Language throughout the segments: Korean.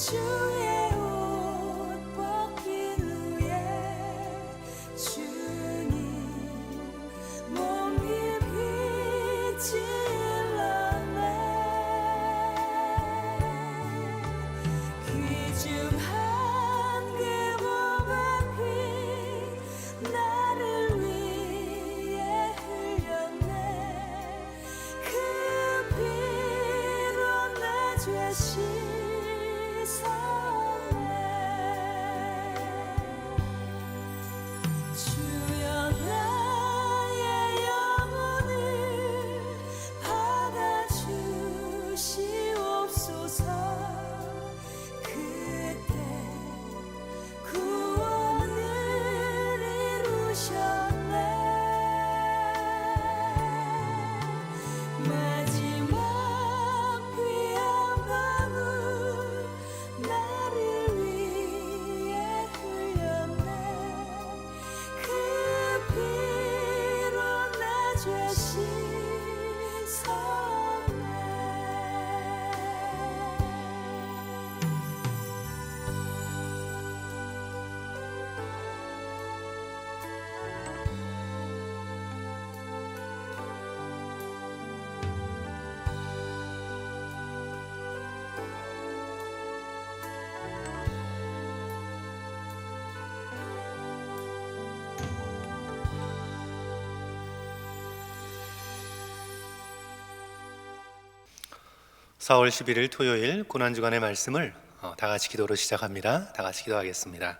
주의 옷 벗긴 후에 주님 몸이 빛일러내 귀중한 그 몸의 피 나를 위해 흘렸네 그 피로 내 죄 씻었네 주여 나의 영혼을 받아주시옵소서 그때 구원을 이루셨네 마지막 귀한 방울 나를 위해 흘렸네 그 피로 내 죄 씻었네 (4월 11일) 토요일 고난주간의 말씀을 다 같이 기도로 시작합니다. 다 같이 기도하겠습니다.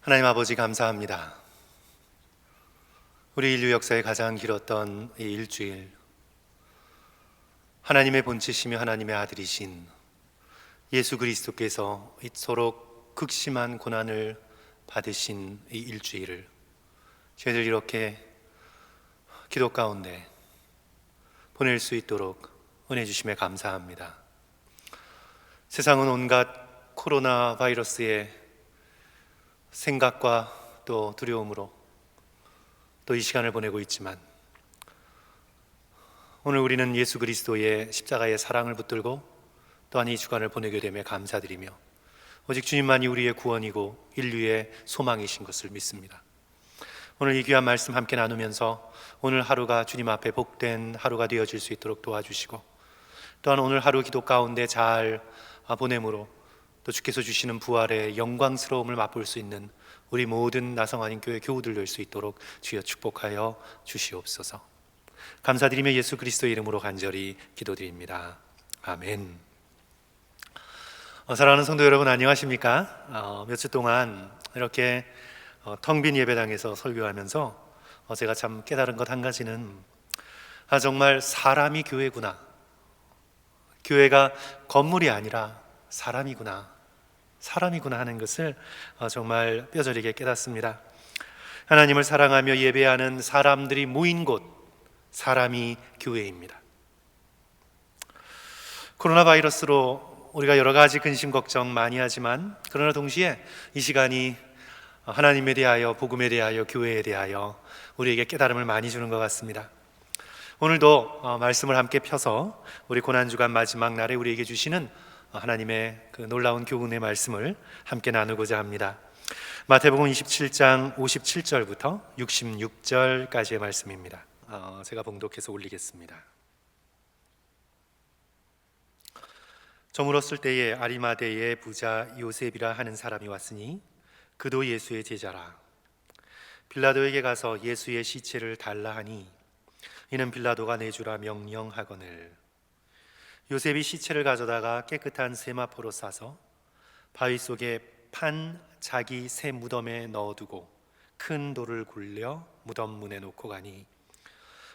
하나님 아버지 감사합니다. 우리 인류 역사에 가장 길었던 이 일주일, 하나님의 본체시며 하나님의 아들이신 예수 그리스도께서 이토록 극심한 고난을 받으신 이 일주일을 저희들 이렇게 기도 가운데 보낼 수 있도록 은혜 주심에 감사합니다. 세상은 온갖 코로나 바이러스의 생각과 또 두려움으로 또 이 시간을 보내고 있지만 오늘 우리는 예수 그리스도의 십자가의 사랑을 붙들고 또한 이 주간을 보내게 됨에 감사드리며 오직 주님만이 우리의 구원이고 인류의 소망이신 것을 믿습니다. 오늘 이 귀한 말씀 함께 나누면서 오늘 하루가 주님 앞에 복된 하루가 되어질 수 있도록 도와주시고 또한 오늘 하루 기도 가운데 잘 보냄으로 또 주께서 주시는 부활의 영광스러움을 맛볼 수 있는 우리 모든 나성하님 교회 교우들 될 수 있도록 주여 축복하여 주시옵소서. 감사드리며 예수 그리스도의 이름으로 간절히 기도드립니다. 아멘. 사랑하는 성도 여러분 안녕하십니까? 몇 주 동안 이렇게 텅 빈 예배당에서 설교하면서 제가 참 깨달은 것 한 가지는 정말 사람이 교회구나, 교회가 건물이 아니라 사람이구나 하는 것을 정말 뼈저리게 깨닫습니다. 하나님을 사랑하며 예배하는 사람들이 모인 곳, 사람이 교회입니다. 코로나 바이러스로 우리가 여러 가지 근심 걱정 많이 하지만 그러나 동시에 이 시간이 하나님에 대하여, 복음에 대하여, 교회에 대하여 우리에게 깨달음을 많이 주는 것 같습니다. 오늘도 말씀을 함께 펴서 우리 고난주간 마지막 날에 우리에게 주시는 하나님의 그 놀라운 교훈의 말씀을 함께 나누고자 합니다. 마태복음 27장 57절부터 66절까지의 말씀입니다. 제가 봉독해서 올리겠습니다. 저물었을 때에 아리마대의 부자 요셉이라 하는 사람이 왔으니 그도 예수의 제자라. 빌라도에게 가서 예수의 시체를 달라 하니 이는 빌라도가 내주라 명령하거늘. 요셉이 시체를 가져다가 깨끗한 세마포로 싸서 바위 속에 판 자기 새 무덤에 넣어두고 큰 돌을 굴려 무덤 문에 놓고 가니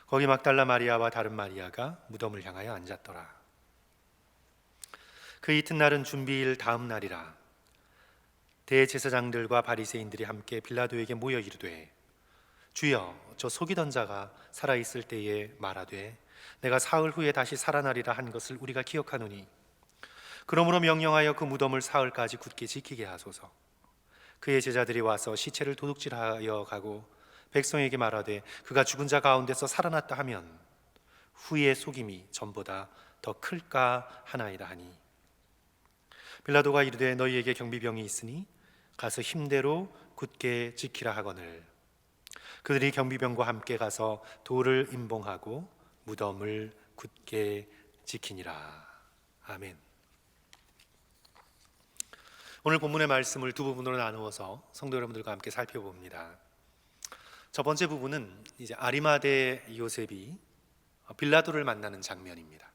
거기 막달라 마리아와 다른 마리아가 무덤을 향하여 앉았더라. 그 이튿날은 준비일 다음 날이라. 대제사장들과 바리새인들이 함께 빌라도에게 모여 이르되 주여, 저 속이던 자가 살아있을 때에 말하되 내가 사흘 후에 다시 살아나리라 한 것을 우리가 기억하노니 그러므로 명령하여 그 무덤을 사흘까지 굳게 지키게 하소서. 그의 제자들이 와서 시체를 도둑질하여 가고 백성에게 말하되 그가 죽은 자 가운데서 살아났다 하면 후의 속임이 전보다 더 클까 하나이다 하니 빌라도가 이르되 너희에게 경비병이 있으니 가서 힘대로 굳게 지키라 하거늘. 그들이 경비병과 함께 가서 돌을 임봉하고 무덤을 굳게 지키니라. 아멘. 오늘 본문의 말씀을 두 부분으로 나누어서 성도 여러분들과 함께 살펴봅니다. 첫 번째 부분은 이제 아리마대 요셉이 빌라도를 만나는 장면입니다.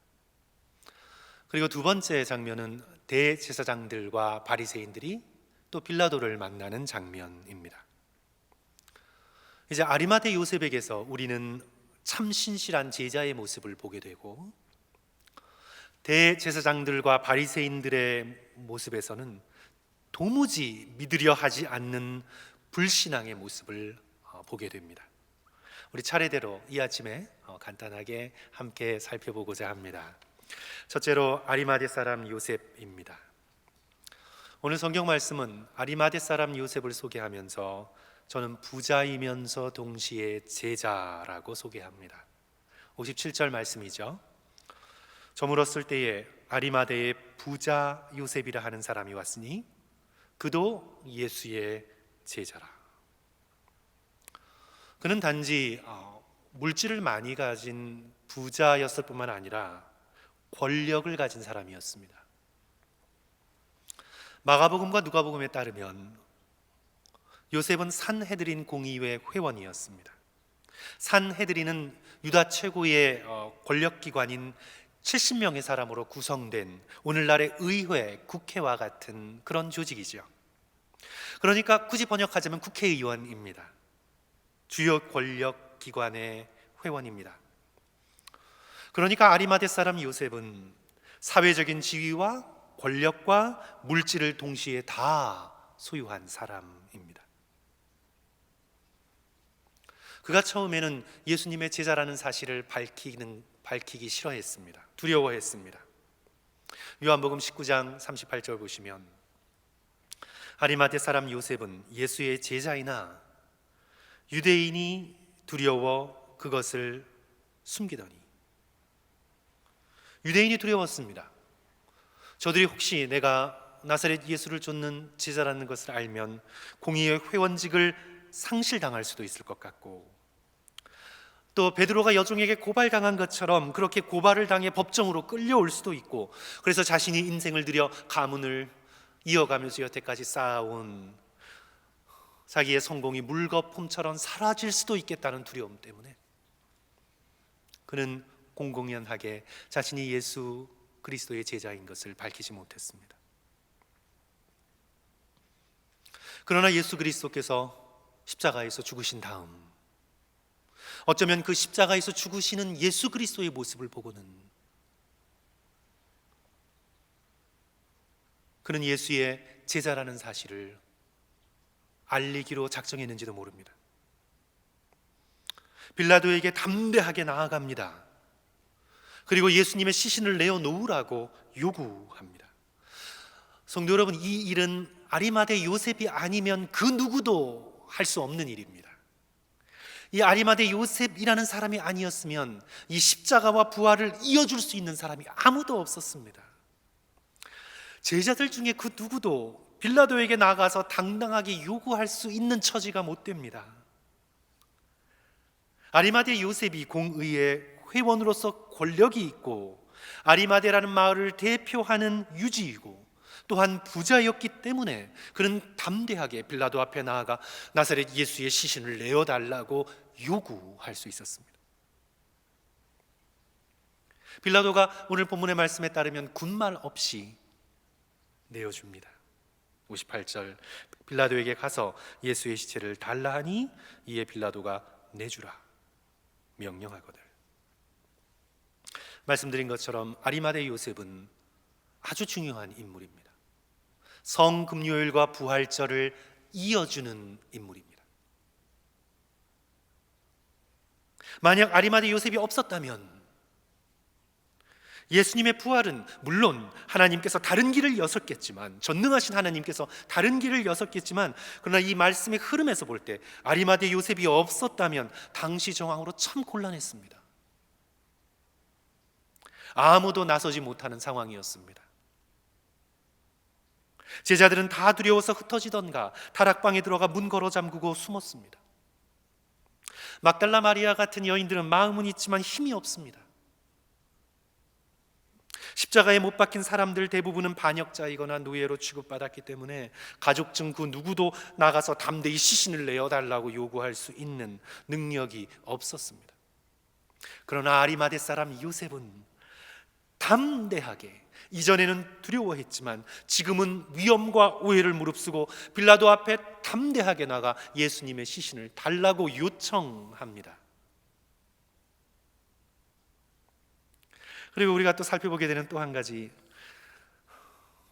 그리고 두 번째 장면은 대제사장들과 바리새인들이 또 빌라도를 만나는 장면입니다. 이제 아리마대 요셉에게서 우리는 참 신실한 제자의 모습을 보게 되고, 대제사장들과 바리새인들의 모습에서는 도무지 믿으려 하지 않는 불신앙의 모습을 보게 됩니다. 우리 차례대로 이 아침에 간단하게 함께 살펴보고자 합니다. 첫째로 아리마대 사람 요셉입니다. 오늘 성경 말씀은 아리마대 사람 요셉을 소개하면서 저는 부자이면서 동시에 제자라고 소개합니다. 57절 말씀이죠. 저물었을 때에 아리마대에 부자 요셉이라 하는 사람이 왔으니 그도 예수의 제자라. 그는 단지 물질을 많이 가진 부자였을 뿐만 아니라 권력을 가진 사람이었습니다. 마가복음과 누가복음에 따르면 요셉은 산헤드린 공의회 회원이었습니다. 산헤드린은 유다 최고의 권력기관인 70명의 사람으로 구성된 오늘날의 의회, 국회와 같은 그런 조직이죠. 그러니까 굳이 번역하자면 국회의원입니다. 주요 권력기관의 회원입니다. 그러니까 아리마대 사람 요셉은 사회적인 지위와 권력과 물질을 동시에 다 소유한 사람입니다. 그가 처음에는 예수님의 제자라는 사실을 밝히기 싫어했습니다. 두려워했습니다. 요한복음 19장 38절 보시면 아리마대 사람 요셉은 예수의 제자이나 유대인이 두려워 그것을 숨기더니. 유대인이 두려웠습니다. 저들이 혹시 내가 나사렛 예수를 쫓는 제자라는 것을 알면 공의회 회원직을 상실당할 수도 있을 것 같고, 또 베드로가 여종에게 고발당한 것처럼 그렇게 고발을 당해 법정으로 끌려올 수도 있고, 그래서 자신이 인생을 들여 가문을 이어가면서 여태까지 쌓아온 자기의 성공이 물거품처럼 사라질 수도 있겠다는 두려움 때문에 그는 공공연하게 자신이 예수 그리스도의 제자인 것을 밝히지 못했습니다. 그러나 예수 그리스도께서 십자가에서 죽으신 다음, 어쩌면 그 십자가에서 죽으시는 예수 그리스도의 모습을 보고는 그는 예수의 제자라는 사실을 알리기로 작정했는지도 모릅니다. 빌라도에게 담대하게 나아갑니다. 그리고 예수님의 시신을 내어놓으라고 요구합니다. 성도 여러분, 이 일은 아리마대 요셉이 아니면 그 누구도 할 수 없는 일입니다. 이 아리마대 요셉이라는 사람이 아니었으면 이 십자가와 부활을 이어줄 수 있는 사람이 아무도 없었습니다. 제자들 중에 그 누구도 빌라도에게 나가서 당당하게 요구할 수 있는 처지가 못 됩니다. 아리마대 요셉이 공의의 회원으로서 권력이 있고 아리마대라는 마을을 대표하는 유지이고 또한 부자였기 때문에 그는 담대하게 빌라도 앞에 나아가 나사렛 예수의 시신을 내어달라고 요구할 수 있었습니다. 빌라도가 오늘 본문의 말씀에 따르면 군말 없이 내어줍니다. 58절 빌라도에게 가서 예수의 시체를 달라 하니 이에 빌라도가 내주라 명령하거늘. 말씀드린 것처럼 아리마대 요셉은 아주 중요한 인물입니다. 성금요일과 부활절을 이어주는 인물입니다. 만약 아리마대 요셉이 없었다면 예수님의 부활은 물론 하나님께서 다른 길을 여섰겠지만, 전능하신 하나님께서 다른 길을 여섰겠지만, 그러나 이 말씀의 흐름에서 볼 때 아리마대 요셉이 없었다면 당시 정황으로 참 곤란했습니다. 아무도 나서지 못하는 상황이었습니다. 제자들은 다 두려워서 흩어지던가 다락방에 들어가 문 걸어 잠그고 숨었습니다. 막달라 마리아 같은 여인들은 마음은 있지만 힘이 없습니다. 십자가에 못 박힌 사람들 대부분은 반역자이거나 노예로 취급받았기 때문에 가족 중 그 누구도 나가서 담대히 시신을 내어달라고 요구할 수 있는 능력이 없었습니다. 그러나 아리마대 사람 요셉은 담대하게, 이전에는 두려워했지만 지금은 위험과 오해를 무릅쓰고 빌라도 앞에 담대하게 나가 예수님의 시신을 달라고 요청합니다. 그리고 우리가 또 살펴보게 되는 또 한 가지,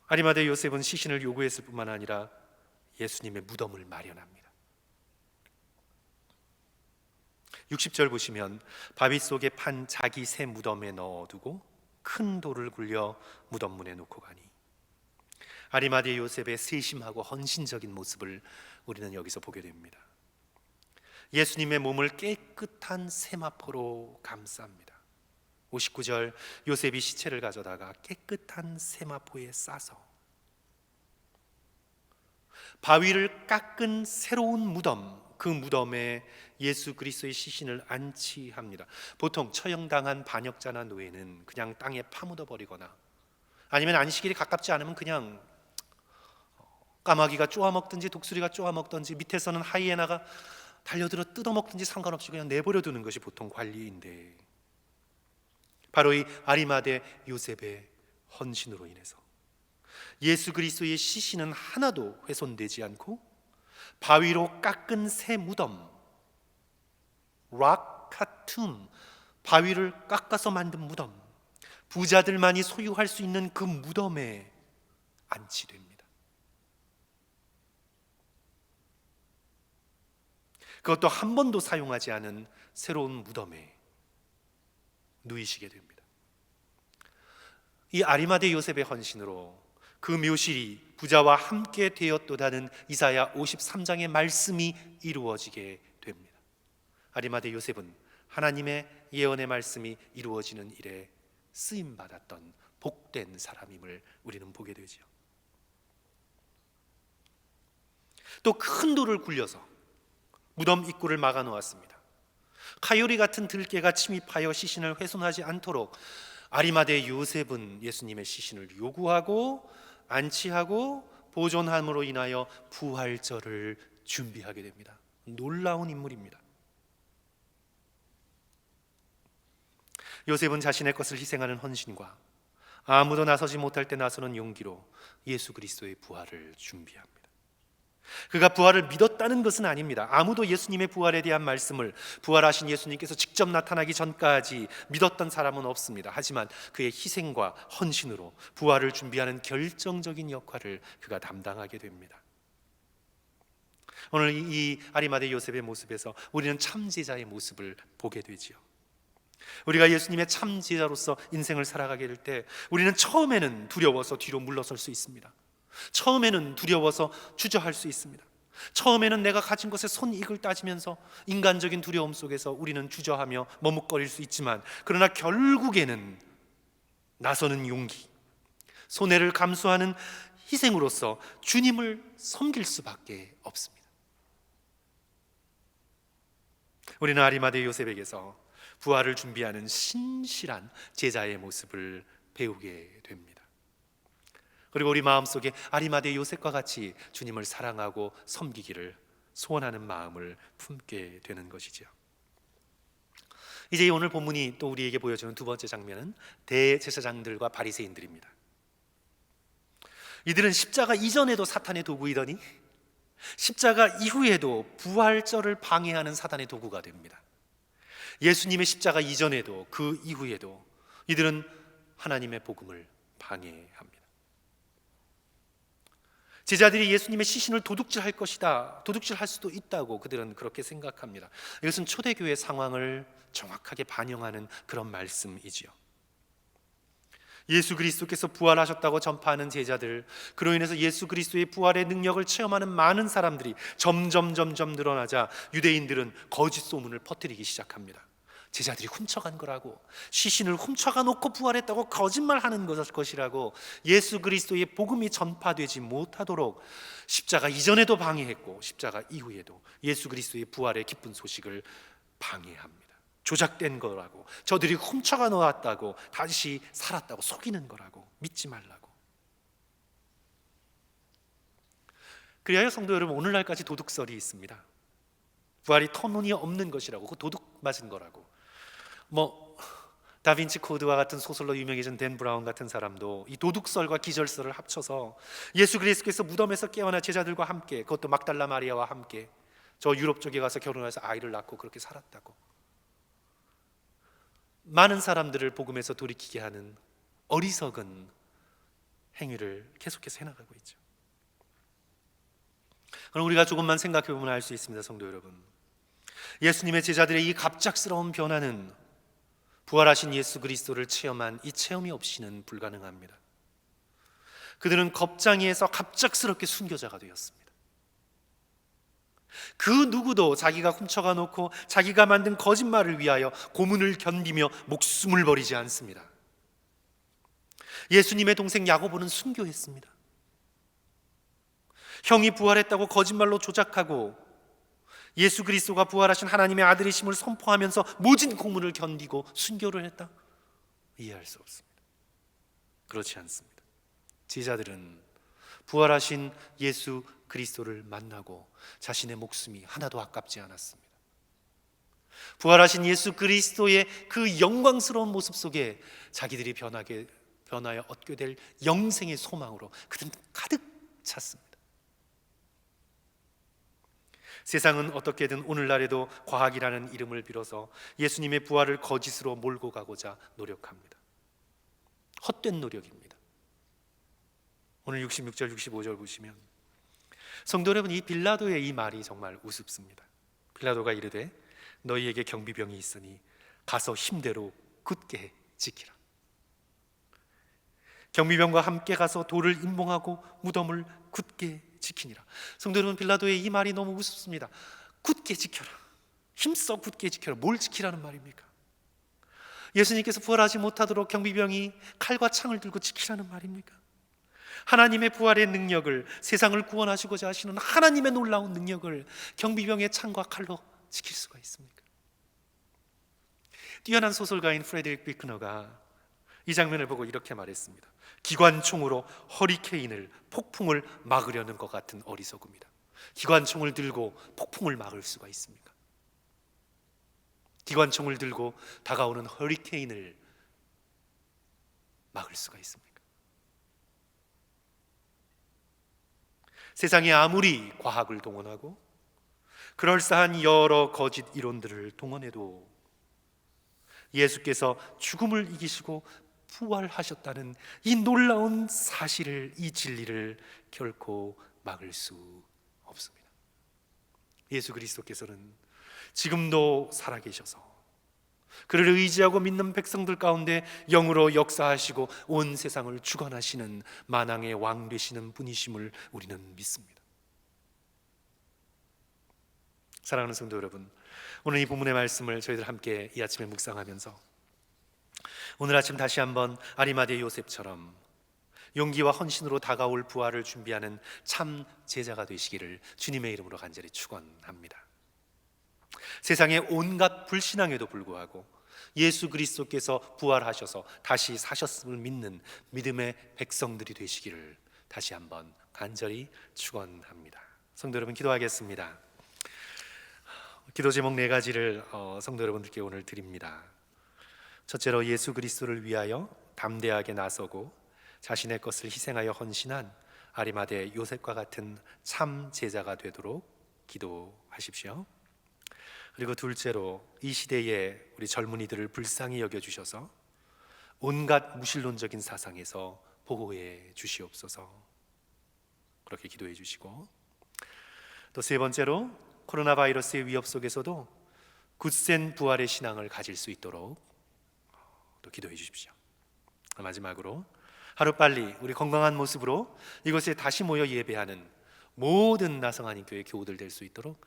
아리마대 요셉은 시신을 요구했을 뿐만 아니라 예수님의 무덤을 마련합니다. 60절 보시면 바위 속에 판 자기 새 무덤에 넣어두고 큰 돌을 굴려 무덤 문에 놓고 가니, 아리마대 요셉의 세심하고 헌신적인 모습을 우리는 여기서 보게 됩니다. 예수님의 몸을 깨끗한 세마포로 감쌉니다. 59절, 요셉이 시체를 가져다가 깨끗한 세마포에 싸서 바위를 깎은 새로운 무덤, 그 무덤에 예수 그리스도의 시신을 안치합니다. 보통 처형당한 반역자나 노예는 그냥 땅에 파묻어 버리거나 아니면 안식일이 가깝지 않으면 그냥 까마귀가 쪼아먹든지 독수리가 쪼아먹든지 밑에서는 하이에나가 달려들어 뜯어먹든지 상관없이 그냥 내버려 두는 것이 보통 관리인데, 바로 이 아리마대 요셉의 헌신으로 인해서 예수 그리스도의 시신은 하나도 훼손되지 않고 바위로 깎은 새 무덤, 락카툼, 바위를 깎아서 만든 무덤, 부자들만이 소유할 수 있는 그 무덤에 안치됩니다. 그것도 한 번도 사용하지 않은 새로운 무덤에 누이시게 됩니다. 이 아리마대 요셉의 헌신으로 그 묘실이 부자와 함께 되었도다는 이사야 53장의 말씀이 이루어지게 됩니다. 아리마대 요셉은 하나님의 예언의 말씀이 이루어지는 일에 쓰임받았던 복된 사람임을 우리는 보게 되죠. 또 큰 돌을 굴려서 무덤 입구를 막아 놓았습니다. 카요리 같은 들개가 침입하여 시신을 훼손하지 않도록 아리마대 요셉은 예수님의 시신을 요구하고 안치하고 보존함으로 인하여 부활절을 준비하게 됩니다. 놀라운 인물입니다. 요셉은 자신의 것을 희생하는 헌신과 아무도 나서지 못할 때 나서는 용기로 예수 그리스도의 부활을 준비합니다. 그가 부활을 믿었다는 것은 아닙니다. 아무도 예수님의 부활에 대한 말씀을 부활하신 예수님께서 직접 나타나기 전까지 믿었던 사람은 없습니다. 하지만 그의 희생과 헌신으로 부활을 준비하는 결정적인 역할을 그가 담당하게 됩니다. 오늘 이 아리마대 요셉의 모습에서 우리는 참 제자의 모습을 보게 되지요. 우리가 예수님의 참 제자로서 인생을 살아가게 될 때 우리는 처음에는 두려워서 뒤로 물러설 수 있습니다. 처음에는 두려워서 주저할 수 있습니다. 처음에는 내가 가진 것에 손익을 따지면서 인간적인 두려움 속에서 우리는 주저하며 머뭇거릴 수 있지만, 그러나 결국에는 나서는 용기, 손해를 감수하는 희생으로서 주님을 섬길 수밖에 없습니다. 우리는 아리마대 요셉에게서 부활을 준비하는 신실한 제자의 모습을 배우게 됩니다. 그리고 우리 마음속에 아리마대 요셉과 같이 주님을 사랑하고 섬기기를 소원하는 마음을 품게 되는 것이죠. 이제 오늘 본문이 또 우리에게 보여주는 두 번째 장면은 대제사장들과 바리새인들입니다. 이들은 십자가 이전에도 사탄의 도구이더니 십자가 이후에도 부활절을 방해하는 사탄의 도구가 됩니다. 예수님의 십자가 이전에도 그 이후에도 이들은 하나님의 복음을 방해합니다. 제자들이 예수님의 시신을 도둑질할 것이다, 도둑질할 수도 있다고 그들은 그렇게 생각합니다. 이것은 초대교회 상황을 정확하게 반영하는 그런 말씀이지요. 예수 그리스도께서 부활하셨다고 전파하는 제자들, 그로 인해서 예수 그리스도의 부활의 능력을 체험하는 많은 사람들이 점점 늘어나자 유대인들은 거짓 소문을 퍼뜨리기 시작합니다. 제자들이 훔쳐간 거라고, 시신을 훔쳐가 놓고 부활했다고 거짓말하는 것이라고 예수 그리스도의 복음이 전파되지 못하도록 십자가 이전에도 방해했고 십자가 이후에도 예수 그리스도의 부활의 기쁜 소식을 방해합니다. 조작된 거라고, 저들이 훔쳐가 놓았다고, 다시 살았다고 속이는 거라고, 믿지 말라고. 그리하여 성도 여러분, 오늘날까지 도둑설이 있습니다. 부활이 터무니없는 것이라고, 그 도둑 맞은 거라고. 다빈치 코드와 같은 소설로 유명해진 댄 브라운 같은 사람도 이 도둑설과 기절설을 합쳐서 예수 그리스도께서 무덤에서 깨어나 제자들과 함께, 그것도 막달라 마리아와 함께 저 유럽 쪽에 가서 결혼해서 아이를 낳고 그렇게 살았다고, 많은 사람들을 복음에서 돌이키게 하는 어리석은 행위를 계속해서 해나가고 있죠. 그럼 우리가 조금만 생각해 보면 알 수 있습니다. 성도 여러분, 예수님의 제자들의 이 갑작스러운 변화는 부활하신 예수 그리스도를 체험한 이 체험이 없이는 불가능합니다. 그들은 겁쟁이에서 갑작스럽게 순교자가 되었습니다. 그 누구도 자기가 훔쳐가 놓고 자기가 만든 거짓말을 위하여 고문을 견디며 목숨을 버리지 않습니다. 예수님의 동생 야고보는 순교했습니다. 형이 부활했다고 거짓말로 조작하고 예수 그리스도가 부활하신 하나님의 아들이심을 선포하면서 모진 고문을 견디고 순교를 했다? 이해할 수 없습니다. 그렇지 않습니다. 제자들은 부활하신 예수 그리스도를 만나고 자신의 목숨이 하나도 아깝지 않았습니다. 부활하신 예수 그리스도의 그 영광스러운 모습 속에 자기들이 변하여 얻게 될 영생의 소망으로 그들은 가득 찼습니다. 세상은 어떻게든 오늘날에도 과학이라는 이름을 빌어서 예수님의 부활을 거짓으로 몰고 가고자 노력합니다. 헛된 노력입니다. 오늘 66절 65절 보시면 성도 여러분, 이 빌라도의 이 말이 정말 우습습니다. 빌라도가 이르되 너희에게 경비병이 있으니 가서 힘대로 굳게 지키라. 경비병과 함께 가서 돌을 임봉하고 무덤을 굳게 지키니라. 성도 여러분, 빌라도의 이 말이 너무 우습습니다. 굳게 지켜라, 힘써 굳게 지켜라. 뭘 지키라는 말입니까? 예수님께서 부활하지 못하도록 경비병이 칼과 창을 들고 지키라는 말입니까? 하나님의 부활의 능력을, 세상을 구원하시고자 하시는 하나님의 놀라운 능력을 경비병의 창과 칼로 지킬 수가 있습니까? 뛰어난 소설가인 프레드릭 비크너가 이 장면을 보고 이렇게 말했습니다. 기관총으로 허리케인을, 폭풍을 막으려는 것 같은 어리석음이다. 기관총을 들고 폭풍을 막을 수가 있습니까? 기관총을 들고 다가오는 허리케인을 막을 수가 있습니까? 세상에 아무리 과학을 동원하고 그럴싸한 여러 거짓 이론들을 동원해도 예수께서 죽음을 이기시고 부활하셨다는 이 놀라운 사실을, 이 진리를 결코 막을 수 없습니다. 예수 그리스도께서는 지금도 살아계셔서 그를 의지하고 믿는 백성들 가운데 영으로 역사하시고 온 세상을 주관하시는 만왕의 왕 되시는 분이심을 우리는 믿습니다. 사랑하는 성도 여러분, 오늘 이 본문의 말씀을 저희들 함께 이 아침에 묵상하면서 오늘 아침 다시 한번 아리마대 요셉처럼 용기와 헌신으로 다가올 부활을 준비하는 참 제자가 되시기를 주님의 이름으로 간절히 축원합니다. 세상의 온갖 불신앙에도 불구하고 예수 그리스도께서 부활하셔서 다시 사셨음을 믿는 믿음의 백성들이 되시기를 다시 한번 간절히 축원합니다. 성도 여러분, 기도하겠습니다. 기도 제목 4가지를 성도 여러분들께 오늘 드립니다. 첫째로, 예수 그리스도를 위하여 담대하게 나서고 자신의 것을 희생하여 헌신한 아리마대 요셉과 같은 참 제자가 되도록 기도하십시오. 그리고 둘째로, 이 시대에 우리 젊은이들을 불쌍히 여겨주셔서 온갖 무신론적인 사상에서 보호해 주시옵소서, 그렇게 기도해 주시고, 또 세 번째로, 코로나 바이러스의 위협 속에서도 굳센 부활의 신앙을 가질 수 있도록 또 기도해 주십시오. 마지막으로, 하루빨리 우리 건강한 모습으로 이곳에 다시 모여 예배하는 모든 나성하님 교회 교우들 될 수 있도록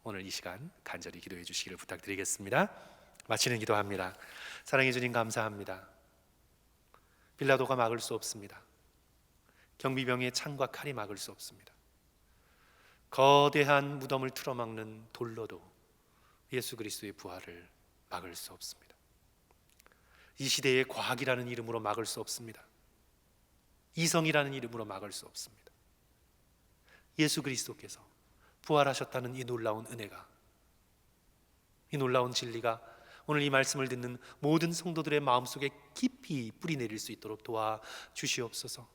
오늘 이 시간 간절히 기도해 주시기를 부탁드리겠습니다. 마치는 기도합니다. 사랑해 주님 감사합니다. 빌라도가 막을 수 없습니다. 경비병의 창과 칼이 막을 수 없습니다. 거대한 무덤을 틀어막는 돌로도 예수 그리스도의 부활을 막을 수 없습니다. 이 시대의 과학이라는 이름으로 막을 수 없습니다. 이성이라는 이름으로 막을 수 없습니다. 예수 그리스도께서 부활하셨다는 이 놀라운 은혜가, 이 놀라운 진리가 오늘 이 말씀을 듣는 모든 성도들의 마음속에 깊이 뿌리내릴 수 있도록 도와주시옵소서.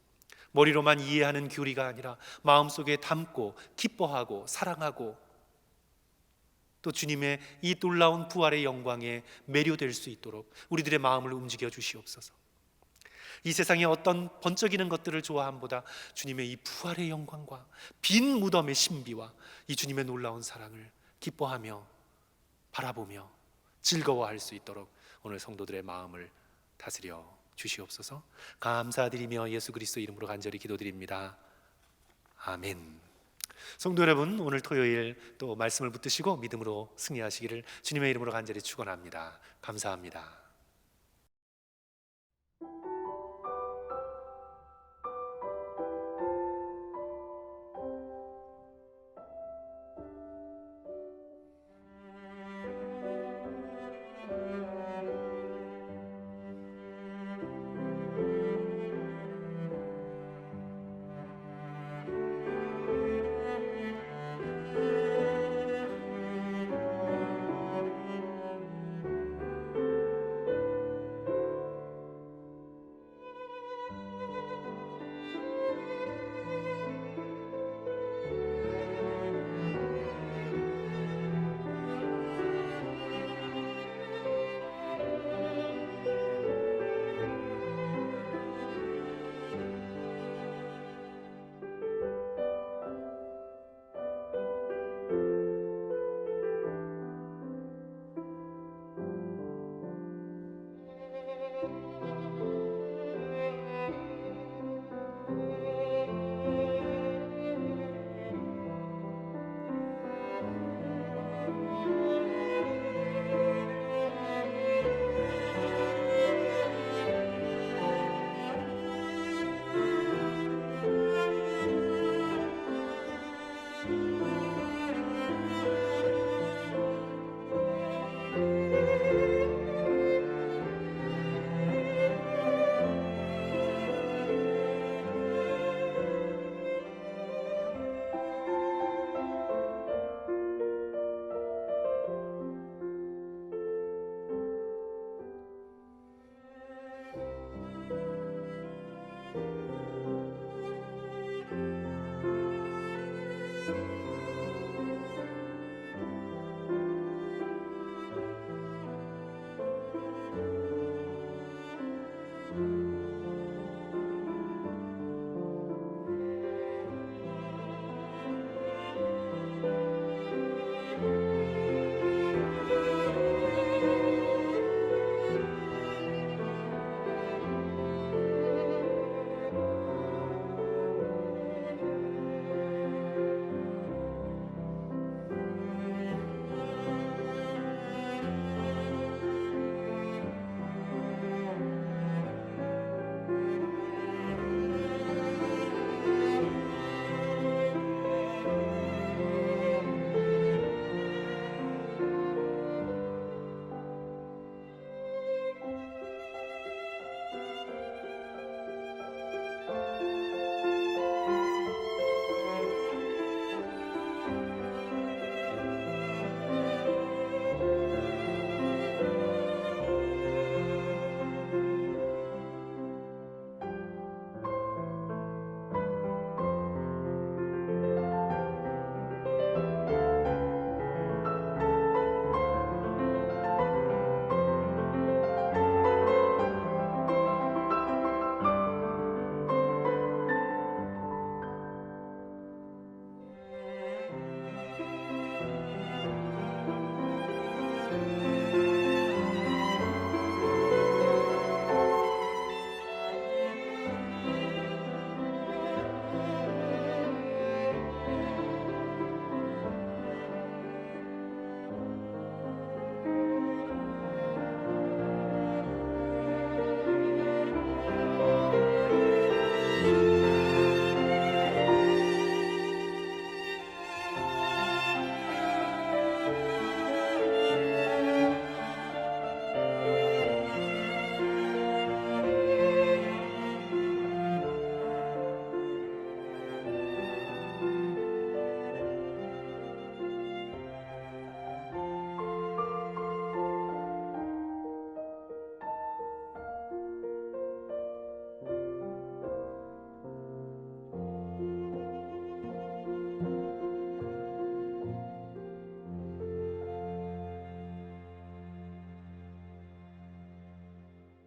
머리로만 이해하는 교리가 아니라 마음속에 담고 기뻐하고 사랑하고 또 주님의 이 놀라운 부활의 영광에 매료될 수 있도록 우리들의 마음을 움직여 주시옵소서. 이 세상의 어떤 번쩍이는 것들을 좋아함보다 주님의 이 부활의 영광과 빈 무덤의 신비와 이 주님의 놀라운 사랑을 기뻐하며 바라보며 즐거워할 수 있도록 오늘 성도들의 마음을 다스려 주시옵소서. 감사드리며 예수 그리스도 이름으로 간절히 기도드립니다. 아멘. 성도 여러분, 오늘 토요일 또 말씀을 붙드시고 믿음으로 승리하시기를 주님의 이름으로 간절히 축원합니다. 감사합니다.